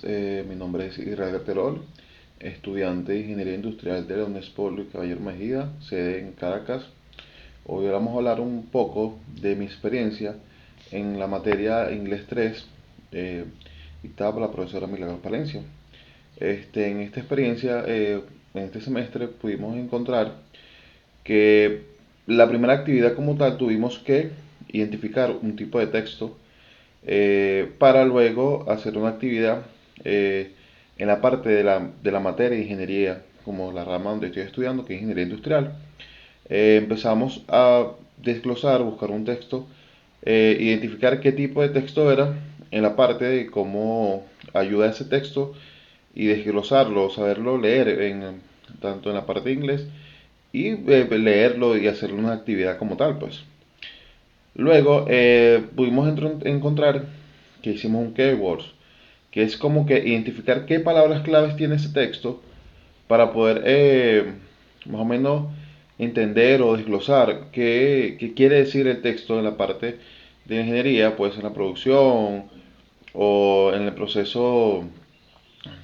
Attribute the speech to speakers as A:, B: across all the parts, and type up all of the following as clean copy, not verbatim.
A: buenas. Mi nombre es Israel Terol, estudiante de Ingeniería Industrial de la Unespo Caballero Mejía, sede en Caracas. Hoy vamos a hablar un poco de mi experiencia en la materia Inglés 3, dictada por la profesora Milagros Palencia. En esta experiencia, en este semestre, pudimos encontrar que la primera actividad como tal tuvimos que identificar un tipo de texto para luego hacer una actividad en la parte de la materia de ingeniería, como la rama donde estoy estudiando, que es ingeniería industrial. Empezamos a desglosar, buscar un texto, identificar qué tipo de texto era en la parte de cómo ayuda ese texto y desglosarlo, saberlo leer tanto en la parte de inglés y leerlo y hacer una actividad como tal, pues. Luego pudimos encontrar que hicimos un keywords, que es como que identificar qué palabras claves tiene ese texto para poder más o menos entender o desglosar qué quiere decir el texto en la parte de ingeniería, puede ser en la producción o en el proceso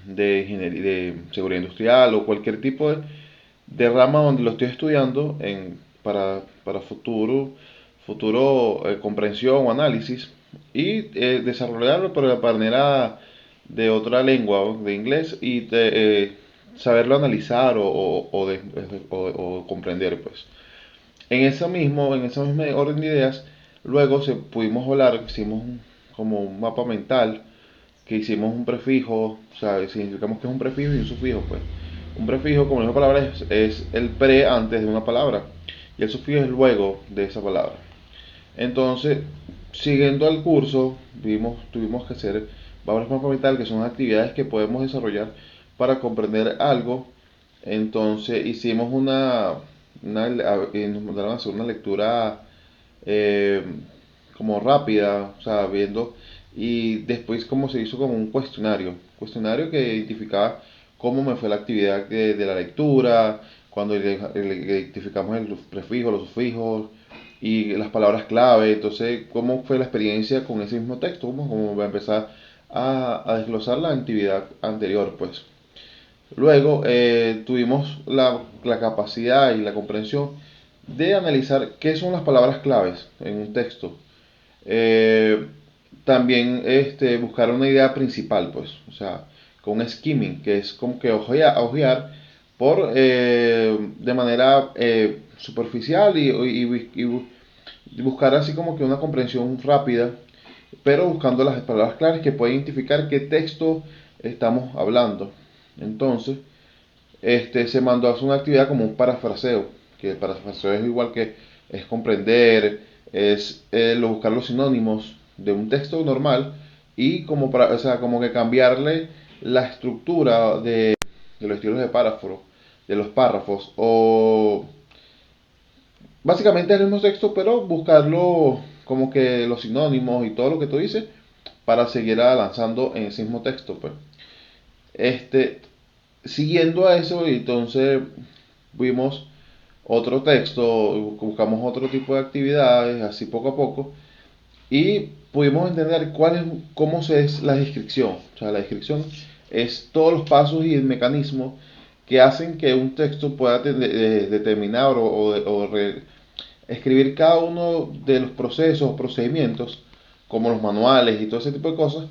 A: de ingeniería, de seguridad industrial o cualquier tipo de rama donde lo estoy estudiando para futuro comprensión o análisis y desarrollarlo pero de manera de otra lengua, de inglés, y saberlo analizar o comprender, pues. En esa misma orden de ideas, luego pudimos hablar, hicimos como un mapa mental, que hicimos un prefijo, o sea, significamos que es un prefijo y un sufijo, pues. Un prefijo, como la palabra, es el pre antes de una palabra, y el sufijo es luego de esa palabra. Entonces, siguiendo al curso, tuvimos que hacer varios mapas mentales, que son actividades que podemos desarrollar para comprender algo. Entonces, hicimos nos mandaron a hacer una lectura eh, como rápida, o sea, viendo, y después como se hizo como un cuestionario que identificaba cómo me fue la actividad de la lectura, cuando identificamos el prefijo, los sufijos y las palabras clave. Entonces cómo fue la experiencia con ese mismo texto, cómo va a empezar a desglosar la actividad anterior, pues. Luego tuvimos la capacidad y la comprensión de analizar qué son las palabras claves en un texto. Eh, También buscar una idea principal, pues, o sea, con un skimming, que es como que ojear de manera superficial y buscar así como que una comprensión rápida, pero buscando las palabras claves que pueden identificar qué texto estamos hablando. Entonces, se mandó a hacer una actividad como un parafraseo, que el parafraseo es igual que es comprender, es buscar los sinónimos de un texto normal y o sea, como que cambiarle la estructura de los estilos de los párrafos, o básicamente es el mismo texto, pero buscarlo como que los sinónimos y todo lo que tú dices para seguir avanzando en ese mismo texto, pues. Este, Siguiendo a eso, entonces vimos otro texto, buscamos otro tipo de actividades, así poco a poco, y pudimos entender cómo es la descripción. O sea, la descripción es todos los pasos y el mecanismo que hacen que un texto pueda determinar escribir cada uno de los procesos o procedimientos, como los manuales y todo ese tipo de cosas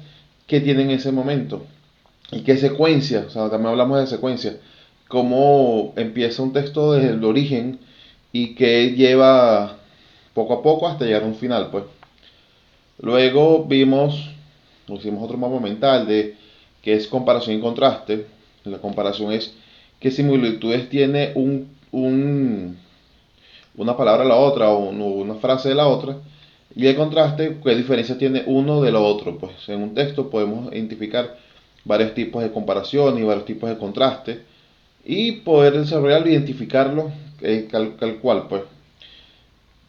A: que tienen ese momento. ¿Y qué secuencia? O sea, también hablamos de secuencia. Cómo empieza un texto desde el origen y que lleva poco a poco hasta llegar a un final, pues. Luego hicimos otro mapa mental que es comparación y contraste. La comparación es qué similitudes tiene una palabra a la otra o una frase de la otra. Y el contraste, qué diferencia tiene uno de lo otro. Pues en un texto podemos identificar varios tipos de comparación y varios tipos de contraste y poder desarrollarlo, identificarlo tal cual, pues.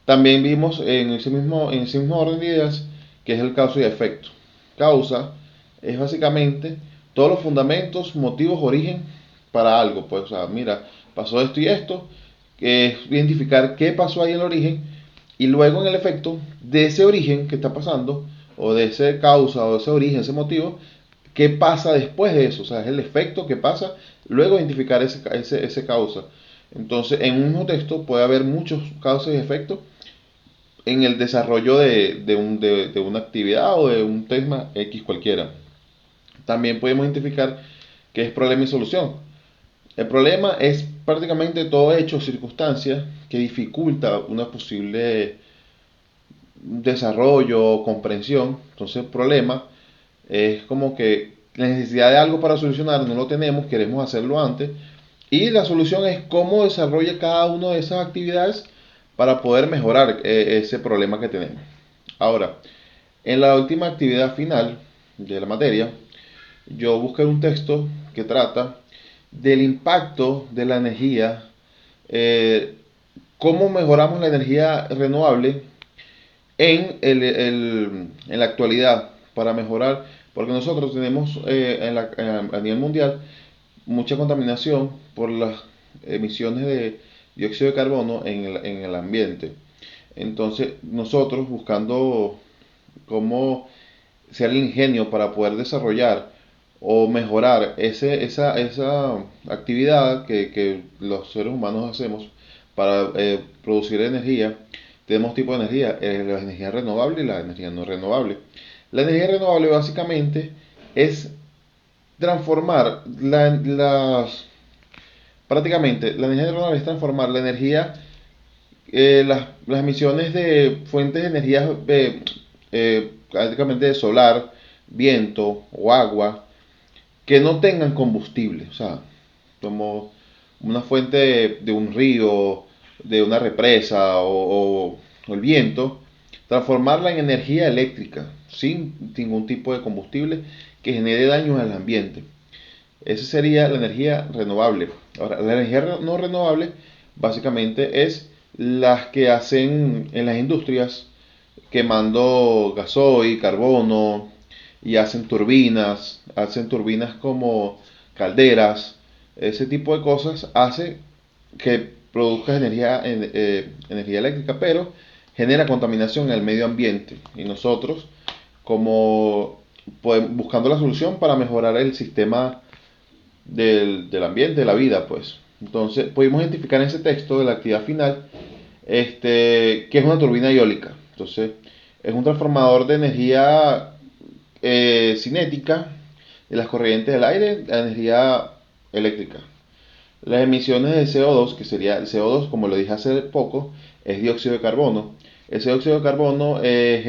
A: También vimos en ese mismo orden de ideas que es el causa y efecto. Causa es básicamente todos los fundamentos, motivos, origen para algo, pues, o sea, mira, pasó esto y esto, que es identificar qué pasó ahí en el origen y luego en el efecto de ese origen que está pasando, o de ese causa, o de ese origen, ese motivo, qué pasa después de eso, o sea, es el efecto que pasa, luego identificar ese causa. Entonces, en un mismo texto puede haber muchos causas y efectos en el desarrollo de una actividad o de un tema X cualquiera. También podemos identificar qué es problema y solución. El problema es prácticamente todo hecho o circunstancia que dificulta una posible desarrollo o comprensión. Entonces, el problema es como que la necesidad de algo para solucionar no lo tenemos, queremos hacerlo antes. Y la solución es cómo desarrolla cada una de esas actividades para poder mejorar ese problema que tenemos. Ahora, en la última actividad final de la materia, yo busqué un texto que trata del impacto de la energía, eh, cómo mejoramos la energía renovable en la actualidad para mejorar, porque nosotros tenemos a nivel mundial mucha contaminación por las emisiones de dióxido de carbono en el ambiente. Entonces, nosotros buscando cómo ser el ingenio para poder desarrollar o mejorar esa actividad que los seres humanos hacemos para producir energía, tenemos tipo de energía, la energía renovable y la energía no renovable. La energía renovable básicamente es transformar prácticamente la energía renovable es transformar la energía, las emisiones de fuentes de energía prácticamente de solar, viento o agua que no tengan combustible, o sea, como una fuente de un río, de una represa o el viento, transformarla en energía eléctrica sin ningún tipo de combustible que genere daños al ambiente. Esa sería la energía renovable. Ahora, la energía no renovable básicamente es las que hacen en las industrias quemando gasoil, carbono y hacen turbinas como calderas, ese tipo de cosas hace que produzca energía eléctrica, pero genera contaminación en el medio ambiente y nosotros como buscando la solución para mejorar el sistema del ambiente, de la vida, pues. Entonces, pudimos identificar en ese texto de la actividad final, que es una turbina eólica. Entonces, es un transformador de energía cinética de las corrientes del aire a energía eléctrica. Las emisiones de CO2, que sería el CO2, como lo dije hace poco, es dióxido de carbono. Ese dióxido de carbono es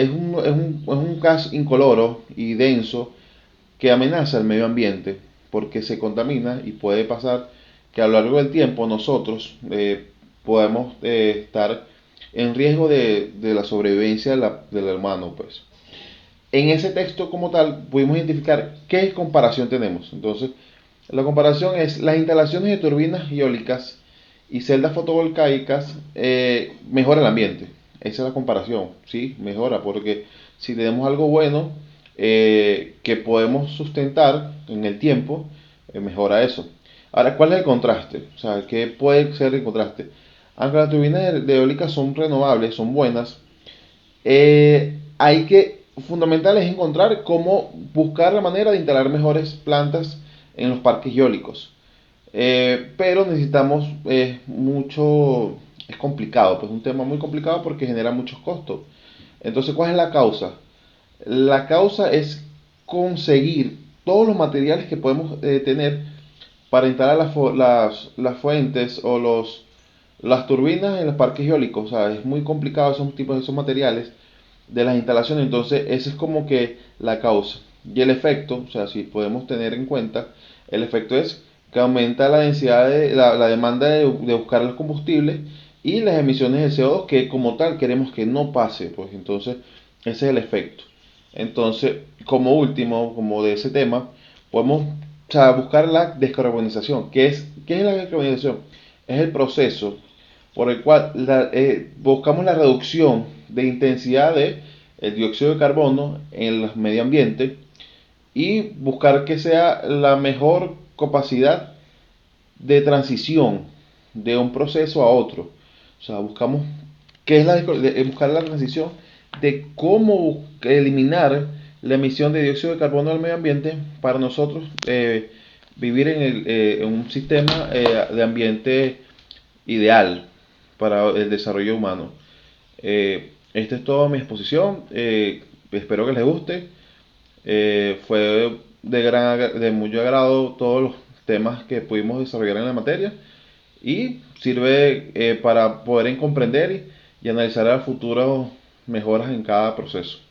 A: un gas incoloro y denso que amenaza el medio ambiente porque se contamina y puede pasar que a lo largo del tiempo nosotros podemos estar en riesgo de la sobrevivencia del humano, pues. En ese texto como tal pudimos identificar qué comparación tenemos. Entonces, la comparación es las instalaciones de turbinas eólicas y celdas fotovoltaicas mejora el ambiente. Esa es la comparación, ¿sí? Mejora porque si tenemos algo bueno que podemos sustentar en el tiempo, mejora eso. Ahora, ¿cuál es el contraste? O sea, ¿qué puede ser el contraste? Aunque las turbinas de eólicas son renovables, son buenas, hay que, fundamental es encontrar cómo buscar la manera de instalar mejores plantas en los parques eólicos. Pero necesitamos es complicado, pues es un tema muy complicado porque genera muchos costos. Entonces, ¿cuál es la causa? La causa es conseguir todos los materiales que podemos tener para instalar las fuentes o las turbinas en los parques eólicos. O sea, es muy complicado esos materiales de las instalaciones. Entonces, esa es como que la causa. Y el efecto, o sea, si podemos tener en cuenta, el efecto es que aumenta la densidad la demanda de buscar los combustibles y las emisiones de CO2 que como tal queremos que no pase, pues entonces ese es el efecto. Entonces, como último, como de ese tema, podemos, o sea, buscar la descarbonización. ¿Qué es la descarbonización? Es el proceso por el cual buscamos la reducción de intensidad de el dióxido de carbono en el medio ambiente y buscar que sea la mejor capacidad de transición de un proceso a otro. O sea, buscamos buscar la transición de cómo eliminar la emisión de dióxido de carbono al medio ambiente, para nosotros vivir en un sistema de ambiente ideal para el desarrollo humano. Esta es toda mi exposición, espero que les guste. Fue de mucho agrado todos los temas que pudimos desarrollar en la materia y sirve para poder comprender y analizar a futuro mejoras en cada proceso.